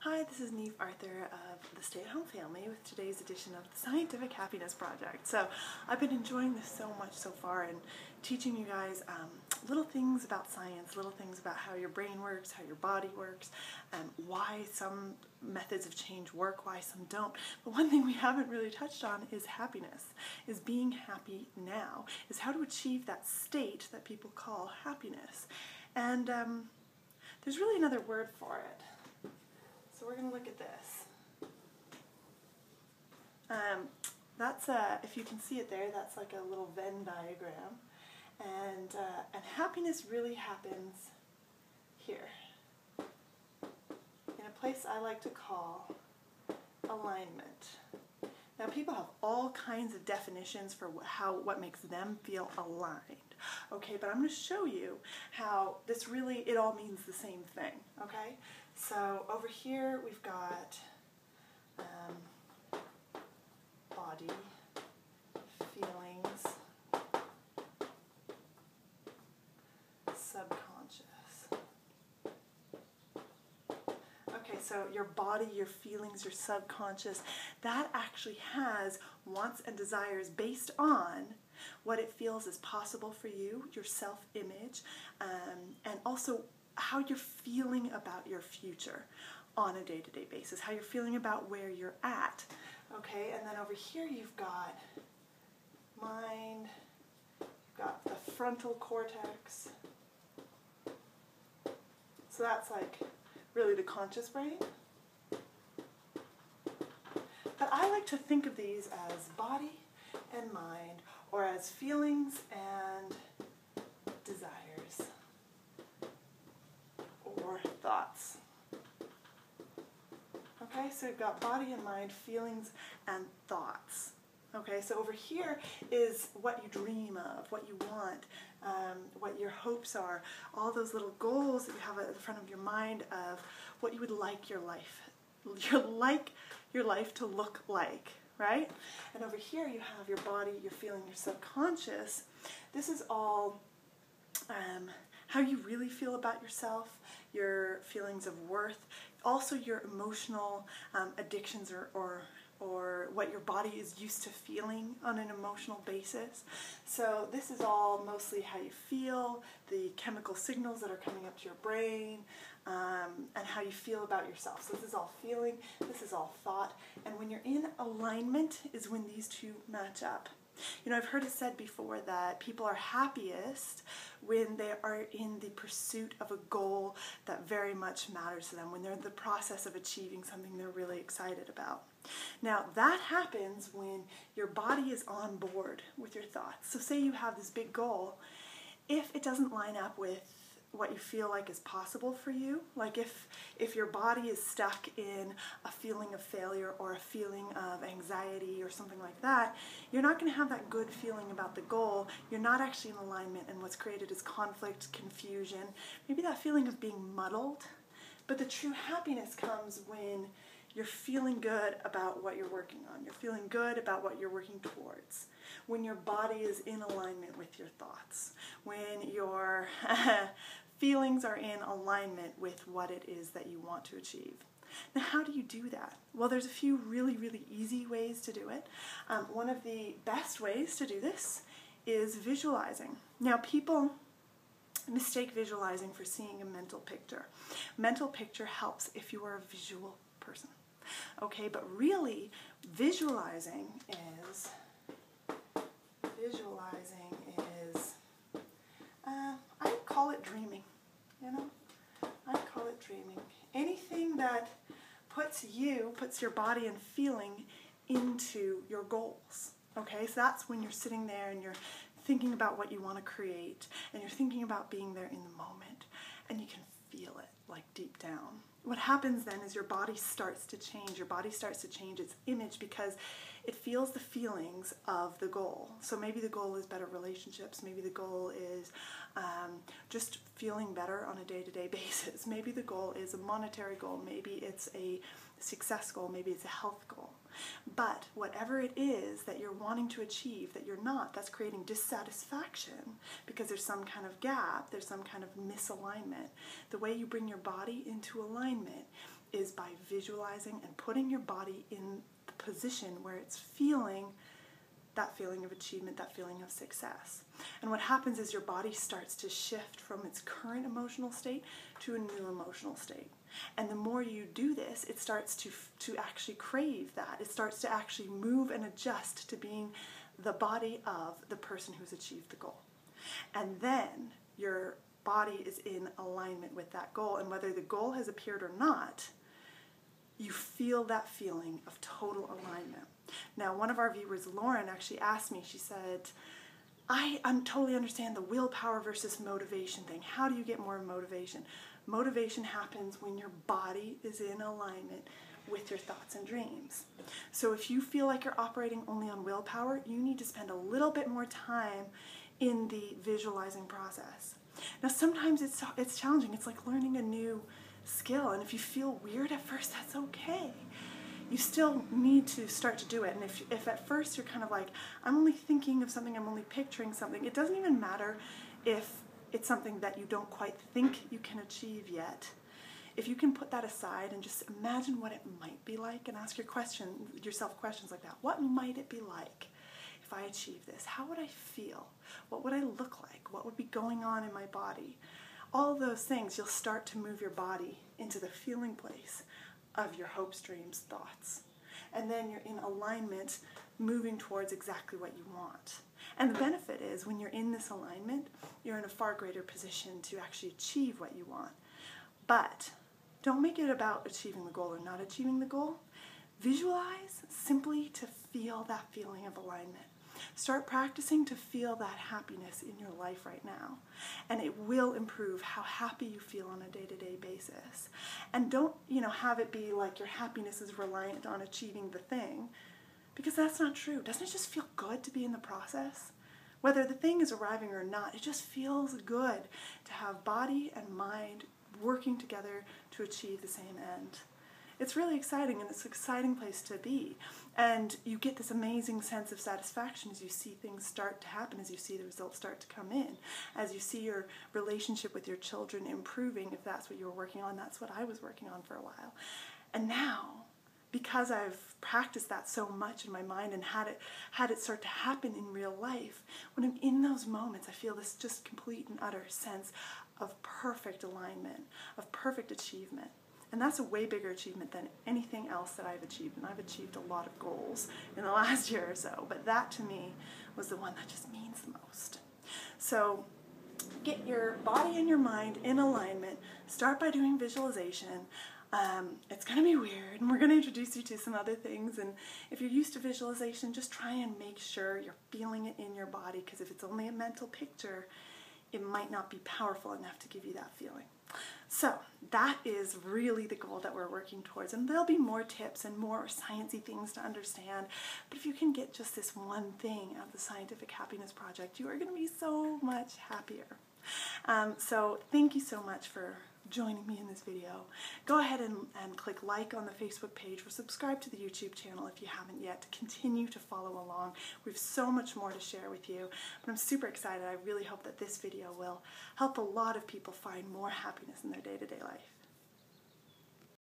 Hi, this is Neve Arthur of The Stay-at-Home Family with today's edition of the Scientific Happiness Project. So I've been enjoying this so much so far and teaching you guys little things about science, little things about how your brain works, how your body works, why some methods of change work, why some don't. But one thing we haven't really touched on is happiness, is being happy now, is how to achieve that state that people call happiness. And there's really another word for it. So we're going to look at this. That's if you can see it there, that's like a little Venn diagram. And happiness really happens here, in a place I like to call alignment. Now people have all kinds of definitions for what makes them feel aligned. Okay, but I'm going to show you how this really, it all means the same thing, okay? So over here we've got body, feelings, subconscious. Okay, so your body, your feelings, your subconscious, that actually has wants and desires based on what it feels is possible for you, your self-image, and also how you're feeling about your future on a day-to-day basis, how you're feeling about where you're at. Okay, and then over here you've got mind, you've got the frontal cortex. So that's like really the conscious brain. But I like to think of these as body and mind, or as feelings and desires, or thoughts. Okay, so we've got body and mind, feelings and thoughts. Okay, so over here is what you dream of, what you want, what your hopes are, all those little goals that you have at the front of your mind of what you would like your life to look like, right? And over here you have your body, your feeling, your subconscious. This is all how you really feel about yourself, your feelings of worth, also your emotional addictions or what your body is used to feeling on an emotional basis. So this is all mostly how you feel, the chemical signals that are coming up to your brain, and how you feel about yourself. So this is all feeling, this is all thought, and when you're in alignment is when these two match up. You know, I've heard it said before that people are happiest when they are in the pursuit of a goal that very much matters to them, when they're in the process of achieving something they're really excited about. Now, that happens when your body is on board with your thoughts. So say you have this big goal. If it doesn't line up with what you feel like is possible for you, like if your body is stuck in a feeling of failure or a feeling of anxiety or something like that, you're not going to have that good feeling about the goal. You're not actually in alignment, and what's created is conflict, confusion, maybe that feeling of being muddled. But the true happiness comes when you're feeling good about what you're working on. You're feeling good about what you're working towards. When your body is in alignment with your thoughts. When your feelings are in alignment with what it is that you want to achieve. Now, how do you do that? Well, there's a few really, really easy ways to do it. One of the best ways to do this is visualizing. Now, people mistake visualizing for seeing a mental picture. Mental picture helps if you are a visual person. Okay, but really, visualizing is, I call it dreaming, you know? I call it dreaming. Anything that puts your body and feeling into your goals. Okay, so that's when you're sitting there and you're thinking about what you want to create, and you're thinking about being there in the moment, and you can feel it, like deep down. What happens then is your body starts to change. Your body starts to change its image because it feels the feelings of the goal. So maybe the goal is better relationships. Maybe the goal is just feeling better on a day-to-day basis. Maybe the goal is a monetary goal. Maybe it's a success goal. Maybe it's a health goal. But whatever it is that you're wanting to achieve that you're not, that's creating dissatisfaction because there's some kind of gap, there's some kind of misalignment. The way you bring your body into alignment is by visualizing and putting your body in the position where it's feeling that feeling of achievement, that feeling of success. And what happens is your body starts to shift from its current emotional state to a new emotional state. And the more you do this, it starts to actually crave that. It starts to actually move and adjust to being the body of the person who's achieved the goal. And then your body is in alignment with that goal. And whether the goal has appeared or not, you feel that feeling of total alignment. Now, one of our viewers, Lauren, actually asked me, she said, I totally understand the willpower versus motivation thing. How do you get more motivation? Motivation happens when your body is in alignment with your thoughts and dreams. So if you feel like you're operating only on willpower, you need to spend a little bit more time in the visualizing process. Now, sometimes it's challenging. It's like learning a new skill, and if you feel weird at first, that's okay. You still need to start to do it. And if at first you're kind of like, I'm only thinking of something, I'm only picturing something, it doesn't even matter if it's something that you don't quite think you can achieve yet. If you can put that aside and just imagine what it might be like and ask yourself questions like that. What might it be like if I achieve this? How would I feel? What would I look like? What would be going on in my body? All of those things, you'll start to move your body into the feeling place of your hopes, dreams, thoughts. And then you're in alignment, moving towards exactly what you want. And the benefit is when you're in this alignment, you're in a far greater position to actually achieve what you want. But don't make it about achieving the goal or not achieving the goal. Visualize simply to feel that feeling of alignment. Start practicing to feel that happiness in your life right now. And it will improve how happy you feel on a day-to-day basis. And don't, have it be like your happiness is reliant on achieving the thing, because that's not true. Doesn't it just feel good to be in the process? Whether the thing is arriving or not, it just feels good to have body and mind working together to achieve the same end. It's really exciting, and it's an exciting place to be. And you get this amazing sense of satisfaction as you see things start to happen, as you see the results start to come in, as you see your relationship with your children improving, if that's what you were working on. That's what I was working on for a while. And now, because I've practiced that so much in my mind and had it start to happen in real life, when I'm in those moments, I feel this just complete and utter sense of perfect alignment, of perfect achievement. And that's a way bigger achievement than anything else that I've achieved. And I've achieved a lot of goals in the last year or so. But that, to me, was the one that just means the most. So get your body and your mind in alignment. Start by doing visualization. It's going to be weird, and we're going to introduce you to some other things. And if you're used to visualization, just try and make sure you're feeling it in your body, because if it's only a mental picture, it might not be powerful enough to give you that feeling. So that is really the goal that we're working towards, and there'll be more tips and more sciencey things to understand, but if you can get just this one thing out of the Scientific Happiness Project, you are going to be so much happier. So thank you so much for joining me in this video. Go ahead and click like on the Facebook page, or subscribe to the YouTube channel if you haven't yet. Continue to follow along. We have so much more to share with you, but I'm super excited. I really hope that this video will help a lot of people find more happiness in their day-to-day life.